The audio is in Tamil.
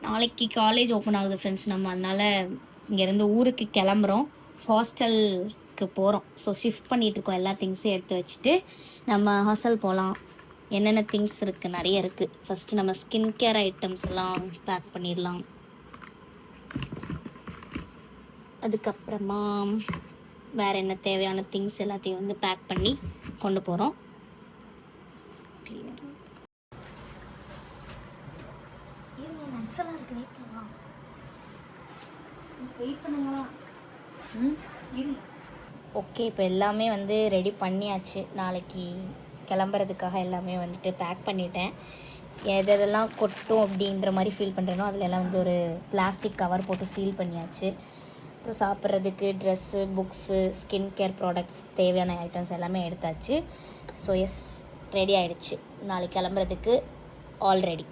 நாளைக்கு காலேஜ் ஓப்பன் ஆகுது ஃப்ரெண்ட்ஸ். நம்ம அதனால் இங்கேருந்து ஊருக்கு கிளம்புறோம், ஹாஸ்டலுக்கு போகிறோம். ஸோ ஷிஃப்ட் பண்ணிகிட்ருக்கோம். எல்லா திங்ஸையும் எடுத்து வச்சுட்டு நம்ம ஹாஸ்டல் போகலாம். என்னென்ன திங்ஸ் இருக்குது, நிறைய இருக்குது. ஃபஸ்ட்டு நம்ம ஸ்கின் கேர் ஐட்டம்ஸ் எல்லாம் பேக் பண்ணிடலாம். அதுக்கப்புறமா வேறு என்ன தேவையான திங்ஸ் எல்லாத்தையும் வந்து பேக் பண்ணி கொண்டு போகிறோம். ஓகே, இப்போ எல்லாமே வந்து ரெடி பண்ணியாச்சு. நாளைக்கு கிளம்புறதுக்காக எல்லாமே வந்துட்டு பேக் பண்ணிட்டேன். எதெல்லாம் கொட்டும் அப்படின்ற மாதிரி ஃபீல் பண்ணுறேனோ அதில் எல்லாம் வந்து ஒரு பிளாஸ்டிக் கவர் போட்டு சீல் பண்ணியாச்சு. அப்புறம் சாப்பிட்றதுக்கு dress, books, skin care products, தேவையான ஐட்டம்ஸ் எல்லாமே எடுத்தாச்சு. ஸோ எஸ், ரெடி ஆகிடுச்சு. நாளைக்கு கிளம்புறதுக்கு ஆல்ரெடி